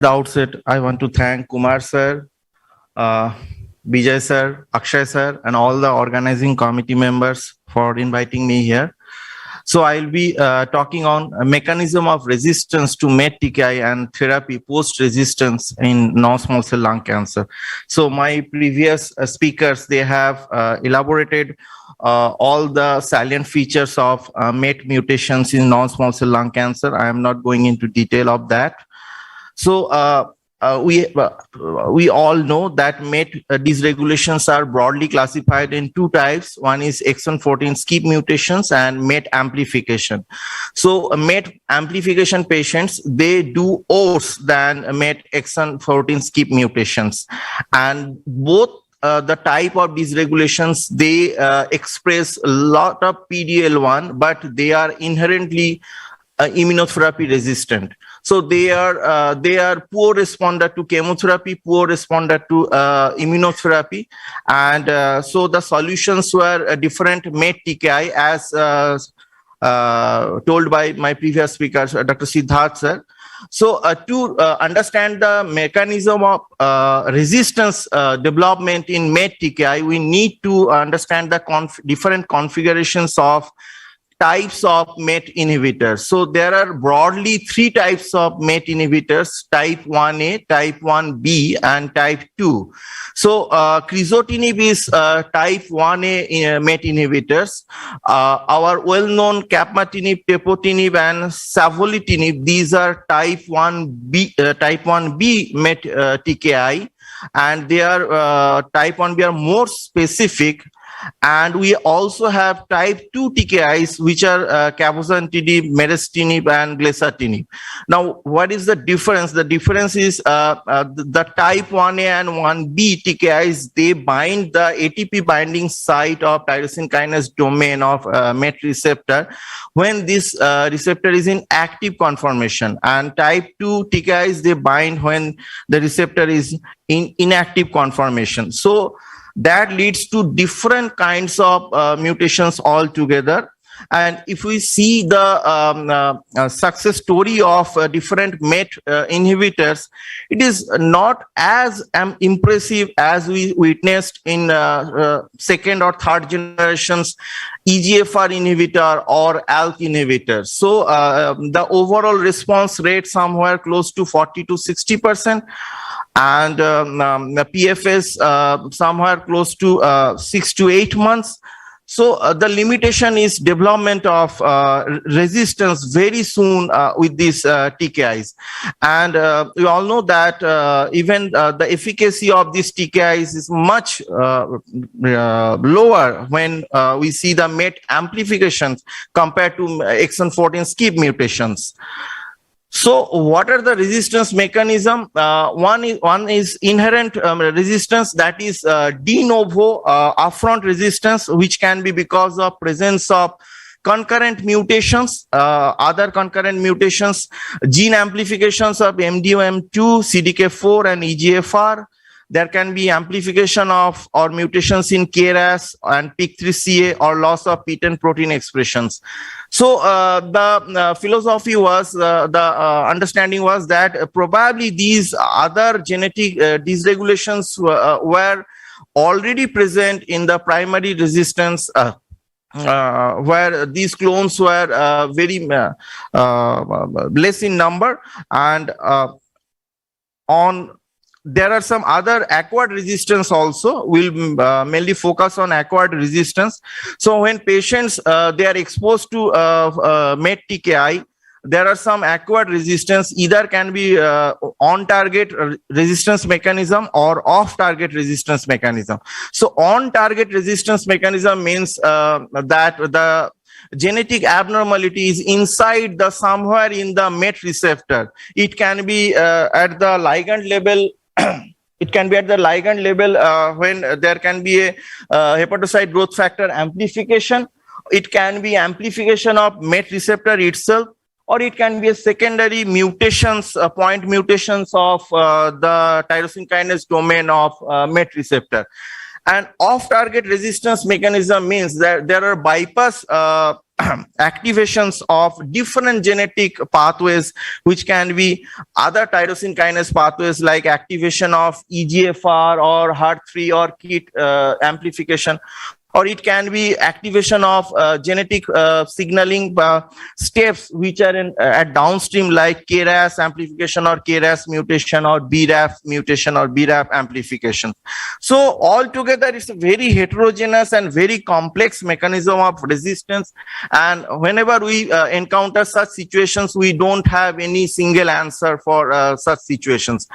the outset, I want to thank Kumar sir, uh, Bijay sir, Akshay sir, and all the organizing committee members for inviting me here. So I'll be talking on a mechanism of resistance to MET TKI and therapy post-resistance in non-small cell lung cancer. So my previous speakers, they have elaborated all the salient features of MET mutations in non-small cell lung cancer. I am not going into detail of that. So we all know that MET dysregulations are broadly classified in two types. One is exon 14 skip mutations and MET amplification. So MET amplification patients, they do worse than MET exon 14 skip mutations, and both the type of dysregulations, they express a lot of PD-L1, but they are inherently immunotherapy resistant. So they are poor responder to chemotherapy, poor responder to immunotherapy, and so the solutions were different MET TKI, as told by my previous speaker, Dr. Siddharth sir. So to understand the mechanism of resistance development in MET TKI, we need to understand the different configurations of types of MET inhibitors. So there are broadly three types of MET inhibitors: type 1A, type 1B, and type 2. So crizotinib is type 1A MET inhibitors. Our well-known capmatinib, tepotinib, and savolitinib, these are type 1B MET TKI, and they are type 1B are more specific. And we also have type 2 TKIs, which are cabozantinib, merestinib, and glesatinib. Now, what is the difference? The difference is the type 1A and 1B TKIs, they bind the ATP binding site of tyrosine kinase domain of MET receptor when this receptor is in active conformation. And type 2 TKIs, they bind when the receptor is in inactive conformation. So that leads to different kinds of mutations altogether. And if we see the success story of different MET inhibitors, it is not as impressive as we witnessed in second or third generations EGFR inhibitor or ALK inhibitor. So the overall response rate somewhere close to 40 to 60%. And the PFS somewhere close to 6 to 8 months. So the limitation is development of resistance very soon with these TKIs. And we all know that even the efficacy of these TKIs is much lower when we see the MET amplifications compared to exon 14 skip mutations. So what are the resistance mechanism? One is inherent resistance, that is de novo upfront resistance, which can be because of presence of concurrent mutations, other concurrent mutations, gene amplifications of MDM2, CDK4, and EGFR. There can be amplification of or mutations in KRAS and PIK3CA or loss of PTEN protein expressions. So the philosophy was, the understanding was that probably these other genetic dysregulations were already present in the primary resistance where these clones were very less in number, and there are some other acquired resistance also. We'll mainly focus on acquired resistance. So when patients they are exposed to MET TKI, there are some acquired resistance, either can be on target resistance mechanism or off target resistance mechanism. So on target resistance mechanism means that the genetic abnormality is inside the somewhere in the MET receptor. It can be at the ligand level. It can be at the ligand level when there can be a hepatocyte growth factor amplification. It can be amplification of MET receptor itself, or it can be a secondary mutations, point mutations of the tyrosine kinase domain of MET receptor. And off-target resistance mechanism means that there are bypass activations of different genetic pathways, which can be other tyrosine kinase pathways like activation of EGFR or HER3 or KIT amplification, or it can be activation of genetic signaling steps which are at downstream like KRAS amplification or KRAS mutation or BRAF mutation or BRAF amplification. So altogether it's a very heterogeneous and very complex mechanism of resistance, and whenever we encounter such situations, we don't have any single answer for such situations.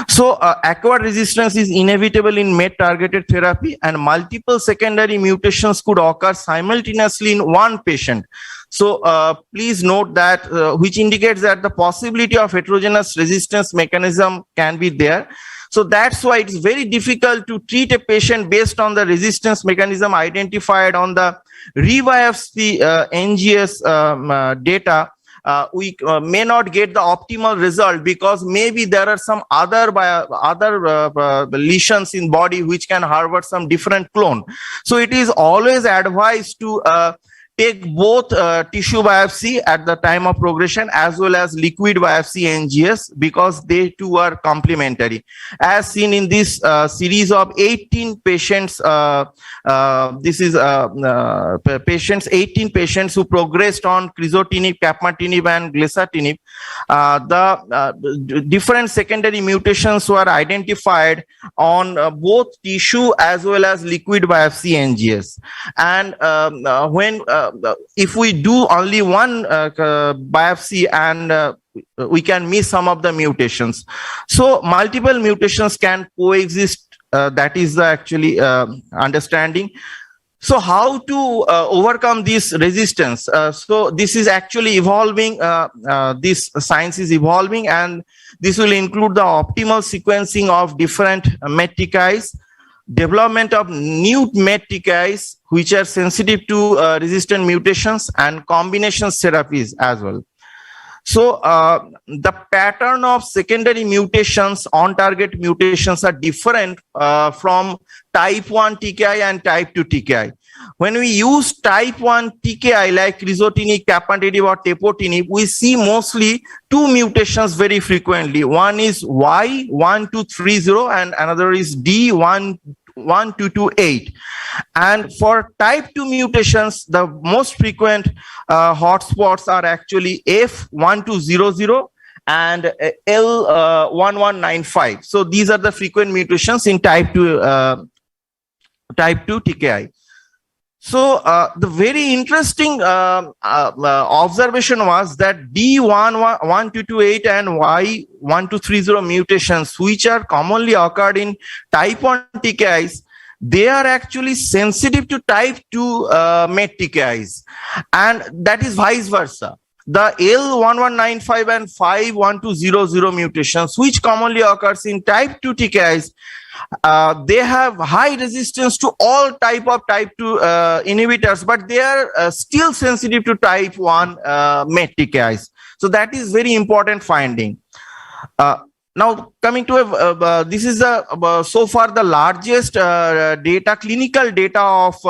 So acquired resistance is inevitable in MET targeted therapy, and multiple secondary mutations could occur simultaneously in one patient. So please note that which indicates that the possibility of heterogeneous resistance mechanism can be there. So that's why it's very difficult to treat a patient based on the resistance mechanism identified on the re-biopsy NGS data. We may not get the optimal result because maybe there are some other lesions in body which can harbor some different clone. So it is always advised to take both tissue biopsy at the time of progression as well as liquid biopsy NGS, because they too are complementary. As seen in this series of 18 patients, this is 18 patients who progressed on crizotinib, capmatinib and glesatinib. The different secondary mutations were identified on both tissue as well as liquid biopsy NGS. And when if we do only one biopsy, and we can miss some of the mutations. So multiple mutations can coexist. That is the actually understanding. So how to overcome this resistance? So this is actually evolving. This science is evolving, and this will include the optimal sequencing of different MET TKIs, development of new MET TKIs which are sensitive to resistant mutations, and combination therapies as well. So the pattern of secondary mutations, on target mutations, are different from type 1 TKI and type 2 TKI. When we use type 1 TKI like crizotinib, capmatinib or tepotinib, we see mostly two mutations very frequently. One is Y1230 and another is D1228. And for type 2 mutations, the most frequent hotspots are actually F1200 and L1195. So these are the frequent mutations in type 2 TKI. So the very interesting observation was that D1228 and Y1230 mutations, which are commonly occurred in type 1 TKIs, they are actually sensitive to type 2 MET TKIs, and that is vice versa. The L1195 and 51200 mutations, which commonly occurs in type 2 TKIs, they have high resistance to all type 2 inhibitors, but they are still sensitive to type 1 MET TKIs. So that is very important finding. Now coming to this is so far the largest clinical data of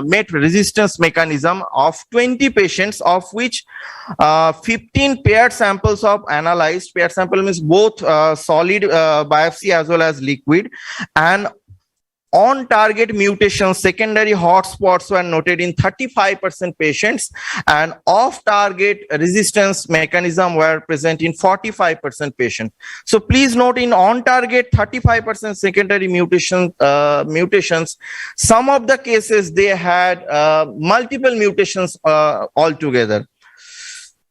MET resistance mechanism of 20 patients, of which 15 paired samples of analyzed. Paired sample means both solid biopsy as well as liquid, and on target mutations, secondary hotspots were noted in 35% patients, and off target resistance mechanism were present in 45% patients. So please note, in on target 35% secondary mutations, some of the cases they had multiple mutations altogether.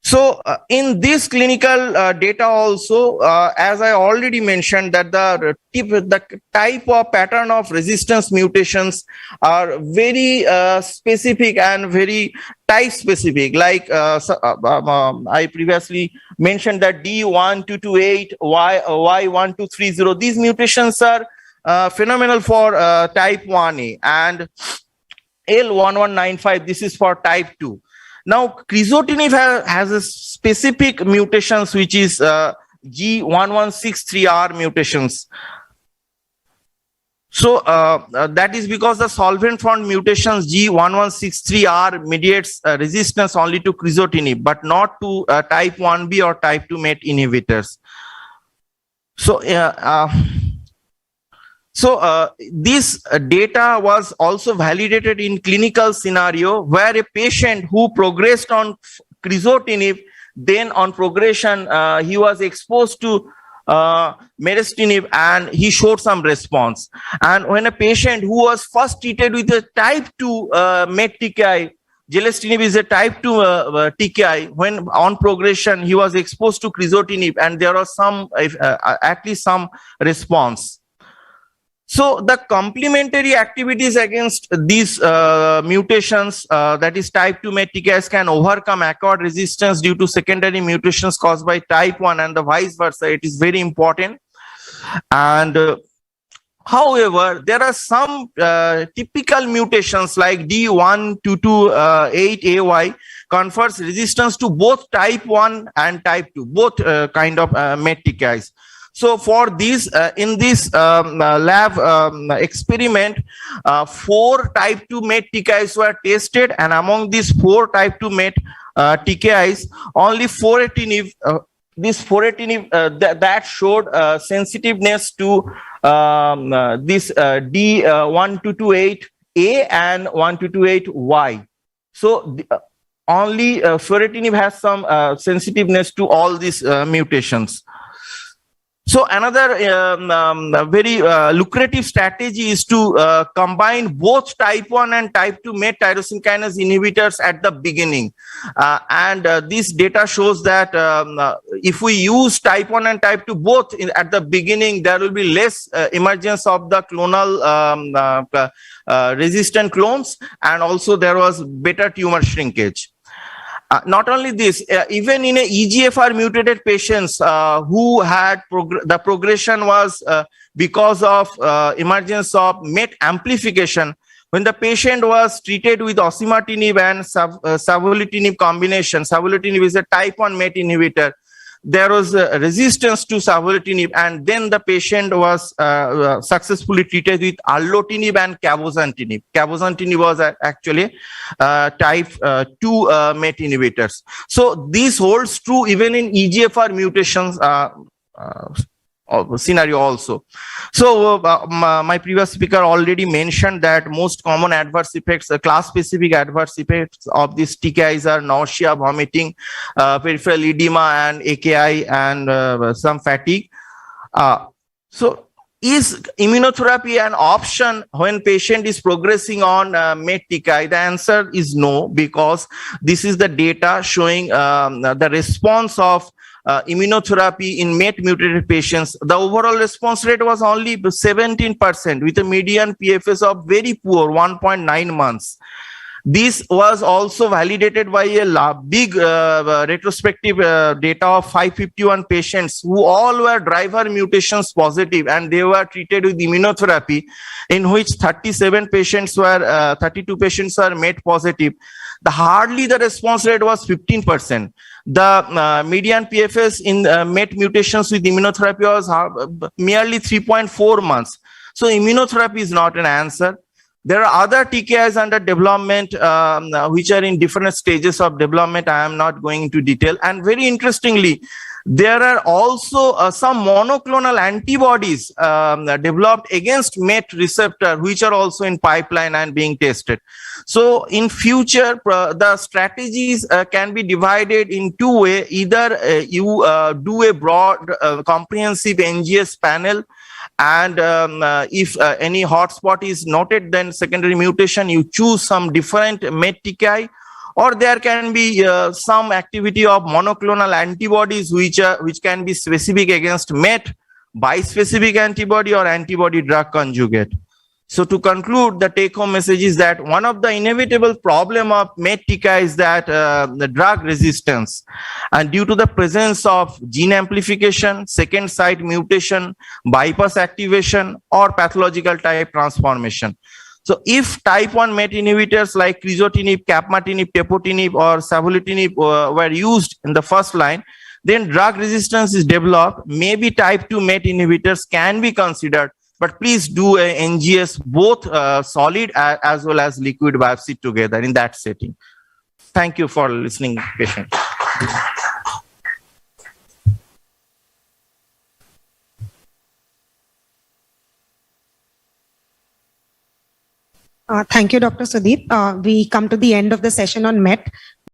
So in this clinical data also, as I already mentioned, that the type of pattern of resistance mutations are very specific and very type specific. Like I previously mentioned that D1228, Y1230, these mutations are phenomenal for type 1A, and L1195, this is for type 2. Now, crizotinib has a specific mutations, which is G1163R mutations. So that is because the solvent front mutations G1163R mediates resistance only to crizotinib, but not to type 1B or type 2 MET inhibitors. So this data was also validated in clinical scenario where a patient who progressed on crizotinib, then on progression he was exposed to merestinib and he showed some response. And when a patient who was first treated with a type 2 MET TKI, gelestinib is a type 2 TKI, when on progression he was exposed to crizotinib and there was some at least some response. So the complementary activities against these mutations, that is type 2 MET TKIs, can overcome acquired resistance due to secondary mutations caused by type 1 and the vice versa. It is very important. And however, there are some typical mutations like D1228AY confers resistance to both type 1 and type 2, both kind of MET TKIs. So for this, in this lab experiment, 4 type 2 MET TKIs were tested, and among these 4 type 2 MET TKIs, only 418, this 418 that showed sensitiveness to this D1228A and 1228Y. So only 418 has some sensitiveness to all these mutations. So another very lucrative strategy is to combine both type 1 and type 2 MET tyrosine kinase inhibitors at the beginning. And this data shows that if we use type 1 and type 2 both at the beginning, there will be less emergence of the clonal resistant clones, and also there was better tumor shrinkage. Not only this, even in a EGFR mutated patients who had the progression was because of emergence of MET amplification, when the patient was treated with osimertinib and savolitinib combination, savolitinib is a type 1 MET inhibitor, there was a resistance to savolitinib, and then the patient was successfully treated with arlotinib and cabozantinib. Cabozantinib was actually type 2 MET inhibitors. So this holds true even in EGFR mutations scenario also. So my previous speaker already mentioned that most common adverse effects, class specific adverse effects of these TKIs are nausea, vomiting, peripheral edema and AKI, and some fatigue. So is immunotherapy an option when patient is progressing on MET TKI? The answer is no, because this is the data showing the response of immunotherapy in MET mutated patients. The overall response rate was only 17% with a median PFS of very poor 1.9 months. This was also validated by a big retrospective data of 551 patients who all were driver mutations positive, and they were treated with immunotherapy, in which 32 patients were MET positive. Hardly the response rate was 15%. The median PFS in MET mutations with immunotherapy was merely 3.4 months. So immunotherapy is not an answer. There are other TKIs under development which are in different stages of development. I am not going into detail. And very interestingly, there are also some monoclonal antibodies developed against MET receptor, which are also in pipeline and being tested. So in future, the strategies can be divided in two ways. Either you do a broad comprehensive NGS panel, and if any hotspot is noted, then secondary mutation, you choose some different MET TKI, or there can be some activity of monoclonal antibodies which can be specific against MET, bispecific antibody or antibody drug conjugate. So to conclude, the take-home message is that one of the inevitable problem of MET TKI is that the drug resistance, and due to the presence of gene amplification, second site mutation, bypass activation, or pathological type transformation. So if type 1 MET inhibitors like crizotinib, capmatinib, tepotinib, or savolitinib were used in the first line, then drug resistance is developed. Maybe type 2 MET inhibitors can be considered but please do a NGS, both solid as well as liquid biopsy together in that setting. Thank you for listening patiently. Thank you, Dr. Sudeep. We come to the end of the session on MET.